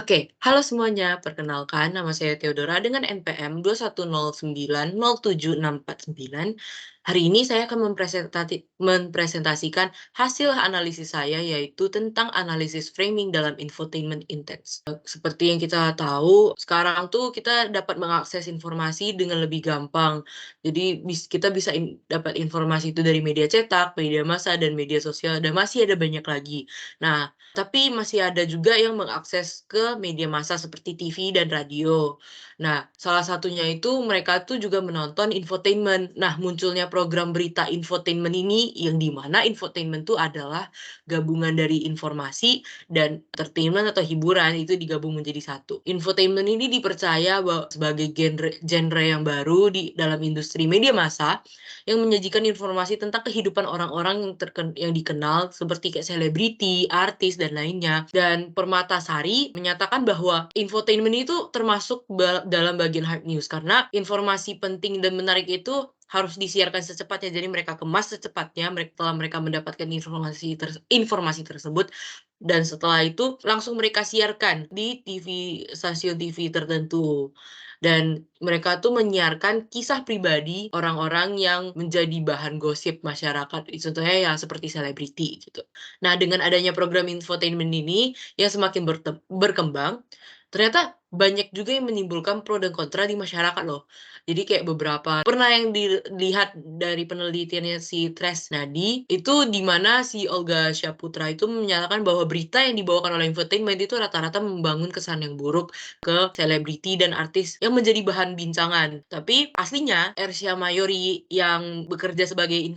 Oke, halo semuanya. Perkenalkan, nama saya Theodora dengan NPM 210907649. Hari ini saya akan mempresentasikan hasil analisis saya, yaitu tentang analisis framing dalam infotainment intense. Seperti yang kita tahu, sekarang tuh kita dapat mengakses informasi dengan lebih gampang. Jadi kita bisa dapat informasi itu dari media cetak, media massa, dan media sosial, dan masih ada banyak lagi. Nah, tapi masih ada juga yang mengakses ke media massa seperti TV dan radio. Nah, salah satunya itu mereka tuh juga menonton infotainment. Nah, munculnya program berita infotainment ini yang di mana infotainment itu adalah gabungan dari informasi dan entertainment atau hiburan itu digabung menjadi satu. Infotainment ini dipercaya sebagai genre yang baru di dalam industri media massa yang menyajikan informasi tentang kehidupan orang-orang yang dikenal seperti kayak selebriti, artis, dan lainnya. Dan Permatasari menyatakan bahwa infotainment itu termasuk dalam bagian hard news karena informasi penting dan menarik itu harus disiarkan secepatnya. Jadi mereka kemas secepatnya setelah mereka mendapatkan informasi tersebut, dan setelah itu langsung mereka siarkan di stasiun TV tertentu. Dan mereka tuh menyiarkan kisah pribadi orang-orang yang menjadi bahan gosip masyarakat, contohnya ya seperti selebriti gitu. Nah, dengan adanya program infotainment ini yang semakin berkembang, ternyata banyak juga yang menimbulkan pro dan kontra di masyarakat loh. Jadi kayak beberapa pernah yang dilihat dari penelitiannya si Tresnadi, itu di mana si Olga Syaputra itu menyatakan bahwa berita yang dibawakan oleh infotainment itu rata-rata membangun kesan yang buruk ke selebriti dan artis yang menjadi bahan bincangan. Tapi aslinya Ersia Mayori yang bekerja sebagai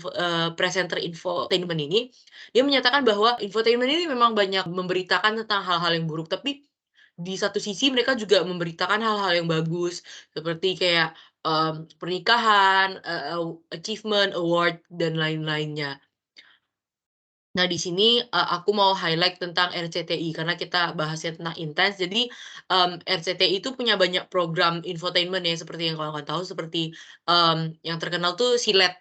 presenter infotainment ini, dia menyatakan bahwa infotainment ini memang banyak memberitakan tentang hal-hal yang buruk, tapi di satu sisi mereka juga memberitakan hal-hal yang bagus, seperti kayak, pernikahan, achievement, award, dan lain-lainnya. Nah, di sini, aku mau highlight tentang RCTI karena kita bahasnya tentang intens. Jadi, RCTI itu punya banyak program infotainment ya, seperti yang kawan-kawan tahu, seperti, yang terkenal tuh Silet.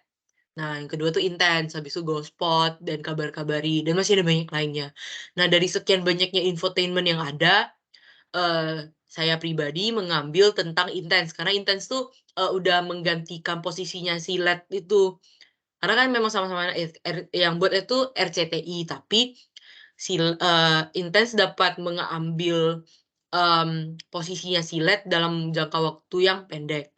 Nah, yang kedua tuh Intens, habis itu Gospot, dan Kabar-Kabari, dan masih ada banyak lainnya. Nah, dari sekian banyaknya infotainment yang ada, saya pribadi mengambil tentang Intens, karena Intens tuh, udah menggantikan posisinya Silet itu. Karena kan memang sama-sama yang buat itu RCTI, tapi Intens dapat mengambil, posisinya Silet dalam jangka waktu yang pendek.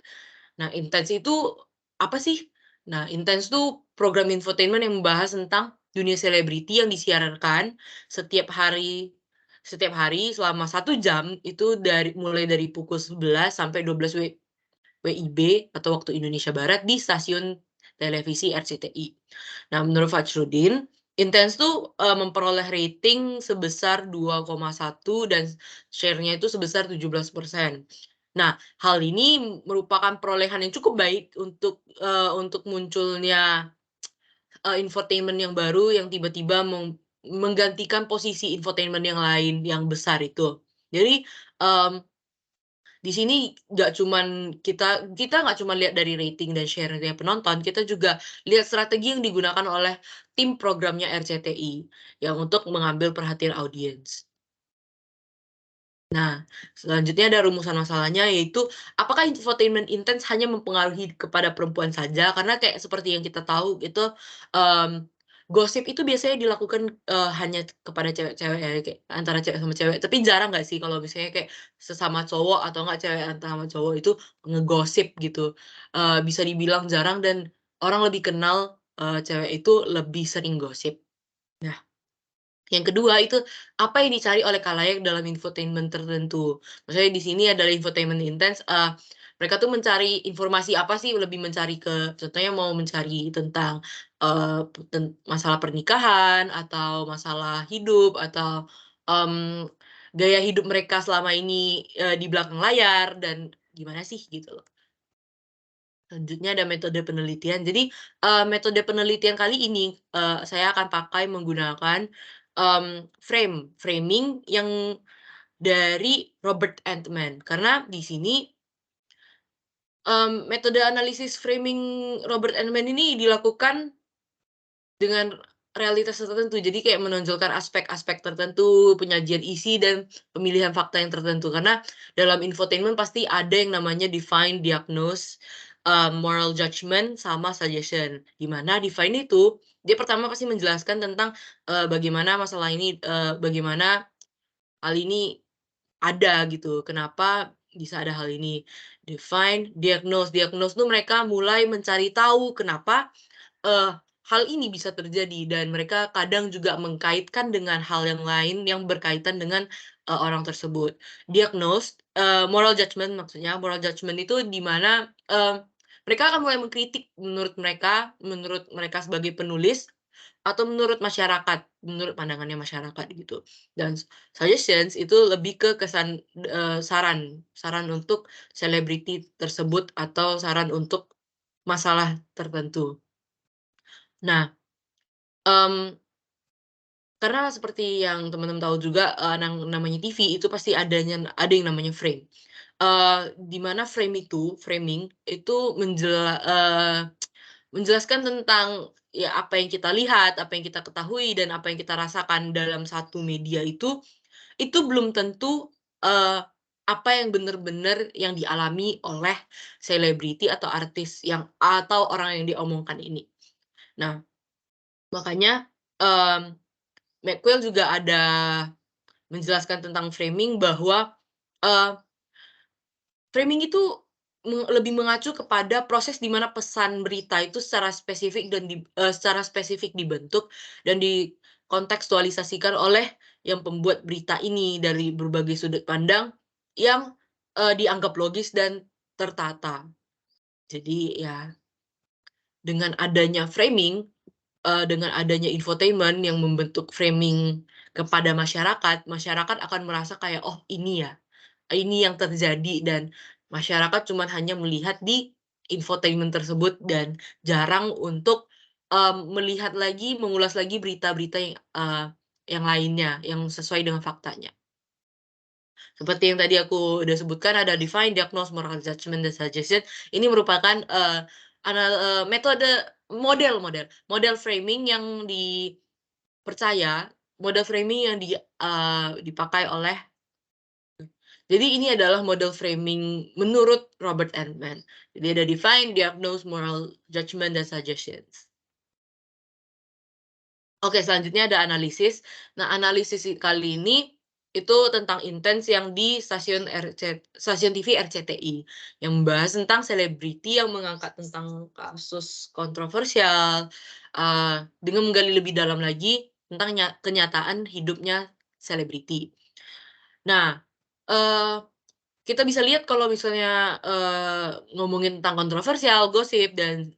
Nah, Intens itu apa sih? Nah, Intens tuh program infotainment yang membahas tentang dunia selebriti yang disiarkan setiap hari setiap hari selama 1 jam, itu mulai dari pukul 11 sampai 12 WIB atau waktu Indonesia Barat di stasiun televisi RCTI. Nah, menurut Fajrudin, Intens tuh, memperoleh rating sebesar 2,1 dan share-nya itu sebesar 17%. Nah, hal ini merupakan perolehan yang cukup baik untuk munculnya, infotainment yang baru yang tiba-tiba menggantikan posisi infotainment yang lain yang besar itu. Jadi, mmm di sini nggak cuman kita nggak cuma lihat dari rating dan share-nya penonton, kita juga lihat strategi yang digunakan oleh tim programnya RCTI, yang untuk mengambil perhatian audiens. Nah, selanjutnya ada rumusan masalahnya, yaitu apakah infotainment intens hanya mempengaruhi kepada perempuan saja? Karena kayak seperti yang kita tahu itu, mmm, gosip itu biasanya dilakukan, hanya kepada cewek-cewek ya, kayak antara cewek sama cewek, tapi jarang nggak sih kalau misalnya kayak sesama cowok atau enggak cewek sama cowok itu ngegosip gitu. Bisa dibilang jarang dan orang lebih kenal, cewek itu lebih sering gosip. Nah, yang kedua itu, apa yang dicari oleh khalayak dalam infotainment tertentu. Maksudnya di sini adalah infotainment intens, mereka tuh mencari informasi apa sih, lebih mencari contohnya mau mencari tentang, masalah pernikahan, atau masalah hidup, atau, mmm, gaya hidup mereka selama ini, di belakang layar, dan gimana sih, gitu loh. Selanjutnya ada metode penelitian. Jadi, metode penelitian kali ini, saya akan pakai menggunakan, framing yang dari Robert Altman. Karena di sini, metode analisis framing Robert Altman ini dilakukan dengan realitas tertentu. Jadi kayak menonjolkan aspek-aspek tertentu, penyajian isi, dan pemilihan fakta yang tertentu. Karena dalam infotainment pasti ada yang namanya define, diagnose, moral judgment, sama suggestion. Di mana define itu, dia pertama pasti menjelaskan tentang, bagaimana masalah ini, bagaimana hal ini ada gitu, kenapa bisa ada hal ini. Define, diagnose. Diagnose tuh mereka mulai mencari tahu kenapa hal ini bisa terjadi, dan mereka kadang juga mengkaitkan dengan hal yang lain yang berkaitan dengan, orang tersebut. Diagnose, moral judgment maksudnya, moral judgment itu di mana, mereka akan mulai mengkritik menurut mereka sebagai penulis, atau menurut pandangannya masyarakat gitu. Dan suggestions itu lebih ke saran, saran untuk selebriti tersebut atau saran untuk masalah tertentu. Nah, mmm, karena seperti yang teman-teman tahu juga, namanya TV itu pasti ada yang namanya frame. Di mana framing itu menjelaskan tentang, ya apa yang kita lihat, apa yang kita ketahui, dan apa yang kita rasakan dalam satu media itu belum tentu, apa yang benar-benar yang dialami oleh selebriti atau artis atau orang yang diomongkan ini. Nah, makanya, mmm McQueen juga ada menjelaskan tentang framing bahwa, eee, framing itu lebih mengacu kepada proses di mana pesan berita itu secara spesifik dibentuk dan dikontekstualisasikan oleh yang pembuat berita ini dari berbagai sudut pandang yang, dianggap logis dan tertata. Jadi ya, dengan adanya framing, dengan adanya infotainment yang membentuk framing kepada masyarakat, masyarakat akan merasa kayak, "Oh ini ya, ini yang terjadi," dan masyarakat cuman hanya melihat di infotainment tersebut dan jarang untuk, melihat lagi, mengulas lagi berita-berita yang lainnya, yang sesuai dengan faktanya. Seperti yang tadi aku udah sebutkan ada define, diagnose, moral judgment, dan suggestion. Ini merupakan, metode model framing yang dipercaya, model framing yang dipakai oleh jadi ini adalah model framing menurut Robert Altman. Jadi ada define, diagnose, moral judgment, dan suggestions. Oke, selanjutnya ada analisis. Nah, analisis kali ini itu tentang intens yang di stasiun TV RCTI, yang membahas tentang selebriti yang mengangkat tentang kasus kontroversial, dengan menggali lebih dalam lagi tentang kenyataan hidupnya selebriti. Nah, eee kita bisa lihat kalau misalnya, ngomongin tentang kontroversial, gosip, dan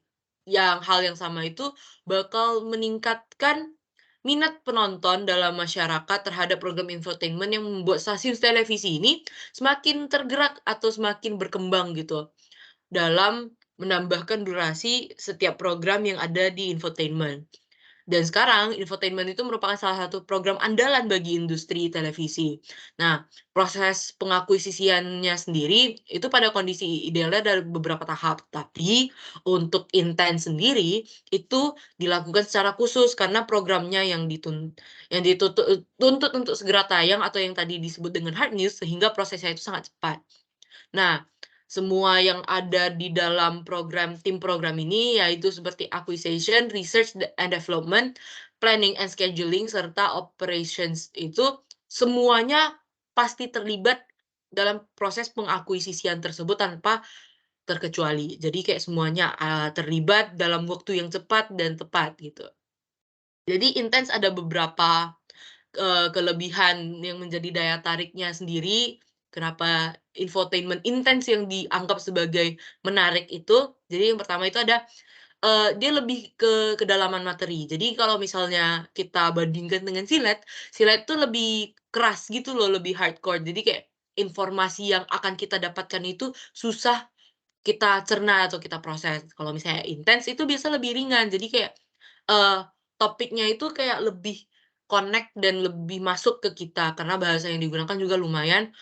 hal yang sama itu bakal meningkatkan minat penonton dalam masyarakat terhadap program infotainment yang membuat stasiun televisi ini semakin tergerak atau semakin berkembang gitu, dalam menambahkan durasi setiap program yang ada di infotainment. Dan sekarang infotainment itu merupakan salah satu program andalan bagi industri televisi. Nah, proses pengakuisisiannya sendiri itu pada kondisi idealnya ada beberapa tahap, tapi untuk intens sendiri itu dilakukan secara khusus karena programnya yang tuntut untuk segera tayang atau yang tadi disebut dengan hard news sehingga prosesnya itu sangat cepat. Nah, semua yang ada di dalam tim program ini yaitu seperti acquisition, research and development, planning and scheduling, serta operations itu semuanya pasti terlibat dalam proses pengakuisisian tersebut tanpa terkecuali. Jadi kayak semuanya, terlibat dalam waktu yang cepat dan tepat gitu. Jadi intens ada beberapa kelebihan yang menjadi daya tariknya sendiri, kenapa infotainment intens yang dianggap sebagai menarik itu, jadi yang pertama itu ada, dia lebih ke kedalaman materi. Jadi kalau misalnya kita bandingkan dengan silet tuh lebih keras gitu loh, lebih hardcore. Jadi kayak informasi yang akan kita dapatkan itu susah kita cerna atau kita proses. Kalau misalnya intens itu biasa lebih ringan. Jadi kayak, eee, topiknya itu kayak lebih connect dan lebih masuk ke kita karena bahasa yang digunakan juga lumayan,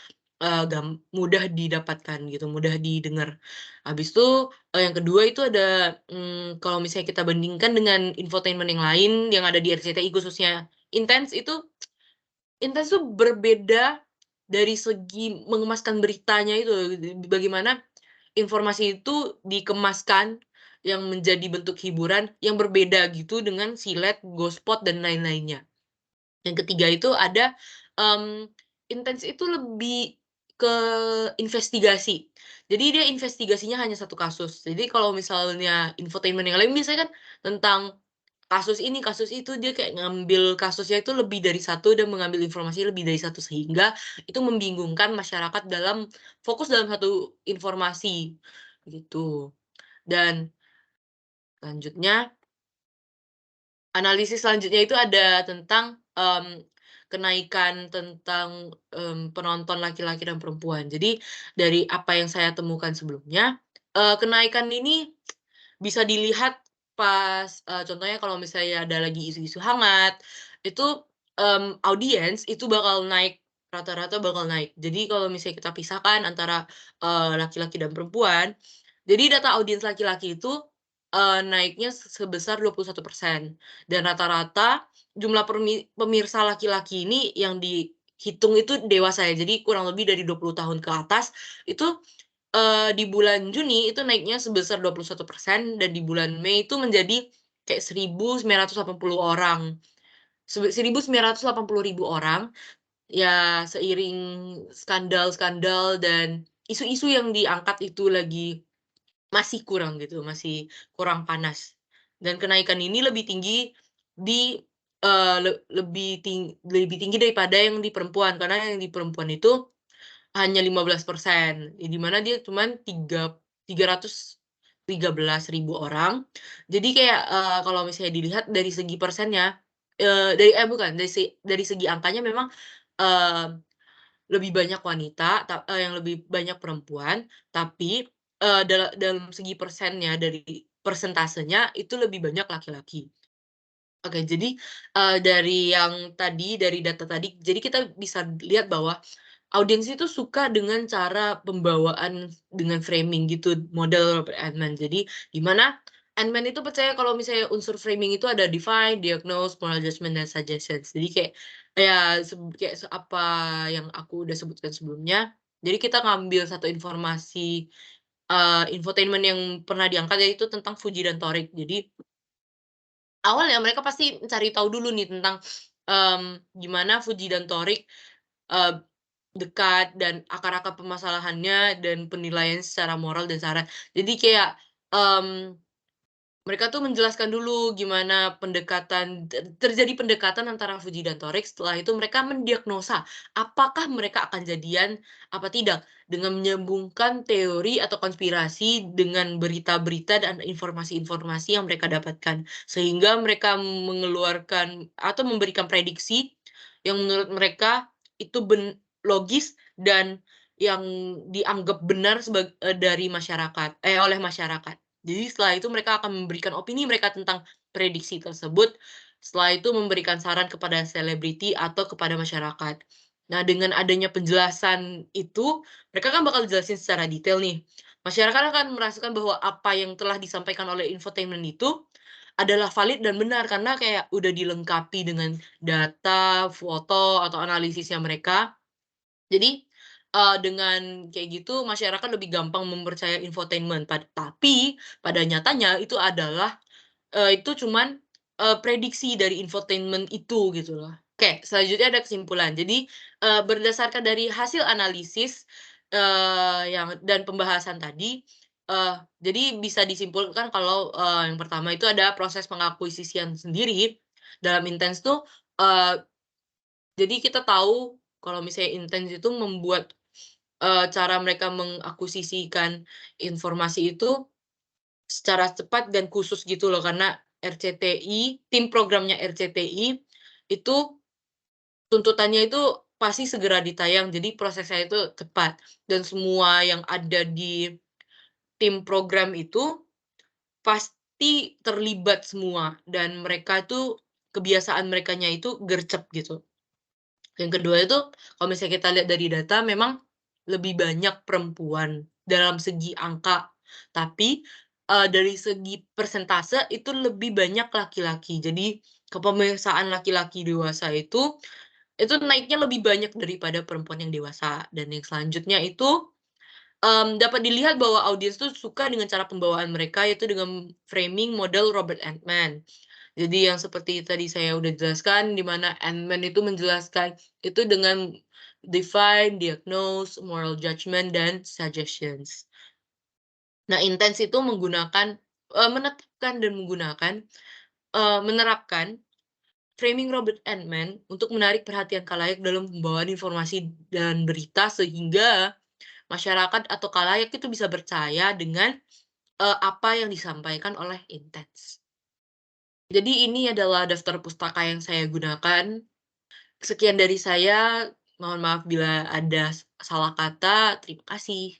mudah didapatkan gitu, mudah didengar. Habis itu, yang kedua itu ada, kalau misalnya kita bandingkan dengan infotainment yang lain yang ada di RCTI khususnya Intens tuh berbeda dari segi mengemaskan beritanya itu, bagaimana informasi itu dikemaskan yang menjadi bentuk hiburan yang berbeda gitu dengan silet, Ghost dan lain-lainnya. Yang ketiga itu ada, mmm, Intens itu lebih ke investigasi. Jadi dia investigasinya hanya satu kasus. Jadi kalau misalnya infotainment yang lain biasanya kan tentang kasus ini, kasus itu, dia kayak ngambil kasusnya itu lebih dari satu dan mengambil informasi lebih dari satu, sehingga itu membingungkan masyarakat dalam fokus dalam satu informasi, gitu. Dan selanjutnya analisis selanjutnya itu ada tentang, kenaikan tentang, penonton laki-laki dan perempuan. Jadi dari apa yang saya temukan sebelumnya, kenaikan ini bisa dilihat pas, contohnya kalau misalnya ada lagi isu-isu hangat, itu, audiens itu bakal naik, rata-rata bakal naik. Jadi kalau misalnya kita pisahkan antara, laki-laki dan perempuan, jadi data audiens laki-laki itu, naiknya sebesar 21% dan rata-rata jumlah pemirsa laki-laki ini yang dihitung itu dewasa ya, jadi kurang lebih dari 20 tahun ke atas, itu di bulan Juni itu naiknya sebesar 21% dan di bulan Mei itu menjadi kayak 1.980 orang, 1.980.000 orang, ya seiring skandal-skandal dan isu-isu yang diangkat itu lagi masih kurang gitu, masih kurang panas. Dan kenaikan ini lebih tinggi di, eee, le lebih tinggi daripada yang di perempuan, karena yang di perempuan itu hanya 15%, di mana dia cuman 313.000 orang. Jadi kayak, kalau misalnya dilihat dari segi persennya, bukan, dari segi angkanya memang, eee, lebih banyak wanita, yang lebih banyak perempuan, tapi, dalam segi persennya, dari persentasenya itu lebih banyak laki-laki. Oke, jadi, dari yang tadi, dari data tadi, jadi kita bisa lihat bahwa audiens itu suka dengan cara pembawaan dengan framing gitu, model Robert Altman. Jadi, di mana Altman itu percaya kalau misalnya unsur framing itu ada define, diagnose, moral judgment, dan suggestions. Jadi kayak ya kayak apa yang aku udah sebutkan sebelumnya. Jadi kita ngambil satu informasi, infotainment yang pernah diangkat yaitu tentang Fuji dan Torik. Jadi awalnya mereka pasti mencari tahu dulu nih tentang, gimana Fuji dan Torik, eee, dekat dan akar-akar permasalahannya dan penilaian secara moral dan syarat. Jadi kayak, mmm mereka tuh menjelaskan dulu gimana terjadi pendekatan antara Fuji dan Torik, setelah itu mereka mendiagnosa, apakah mereka akan jadian apa tidak, dengan menyambungkan teori atau konspirasi dengan berita-berita dan informasi-informasi yang mereka dapatkan. Sehingga mereka mengeluarkan atau memberikan prediksi yang menurut mereka itu logis dan yang dianggap benar dari masyarakat oleh masyarakat. Jadi setelah itu mereka akan memberikan opini mereka tentang prediksi tersebut, setelah itu memberikan saran kepada selebriti atau kepada masyarakat. Nah, dengan adanya penjelasan itu, mereka kan bakal jelasin secara detail nih. Masyarakat akan merasakan bahwa apa yang telah disampaikan oleh infotainment itu adalah valid dan benar karena kayak udah dilengkapi dengan data, foto, atau analisisnya mereka. Jadi, dengan kayak gitu masyarakat lebih gampang mempercayai infotainment, tapi pada nyatanya itu adalah, itu cuman, prediksi dari infotainment itu gitu loh. Oke, selanjutnya ada kesimpulan. Jadi, berdasarkan dari hasil analisis, yang dan pembahasan tadi, jadi bisa disimpulkan kalau, yang pertama itu ada proses pengakuisisian sendiri dalam Intens tuh, eee, jadi kita tahu kalau misalnya Intens itu membuat cara mereka mengakuisisikan informasi itu secara cepat dan khusus gitu loh, karena tim programnya RCTI itu tuntutannya itu pasti segera ditayang, jadi prosesnya itu cepat dan semua yang ada di tim program itu pasti terlibat semua dan mereka itu kebiasaan merekanya itu gercep gitu. Yang kedua itu kalau misalnya kita lihat dari data memang lebih banyak perempuan dalam segi angka, tapi, dari segi persentase itu lebih banyak laki-laki. Jadi, kepemilikan laki-laki dewasa itu naiknya lebih banyak daripada perempuan yang dewasa. Dan yang selanjutnya itu, dapat dilihat bahwa audiens tuh suka dengan cara pembawaan mereka, yaitu dengan framing model Robert Altman. Jadi yang seperti tadi saya udah jelaskan, di mana Ant-Man itu menjelaskan itu dengan define, diagnose, moral judgment, dan suggestions. Nah, intens itu menetapkan dan menerapkan framing Robert Altman untuk menarik perhatian khalayak dalam pembawaan informasi dan berita sehingga masyarakat atau khalayak itu bisa percaya dengan, apa yang disampaikan oleh intens. Jadi ini adalah daftar pustaka yang saya gunakan. Sekian dari saya, mohon maaf bila ada salah kata, terima kasih.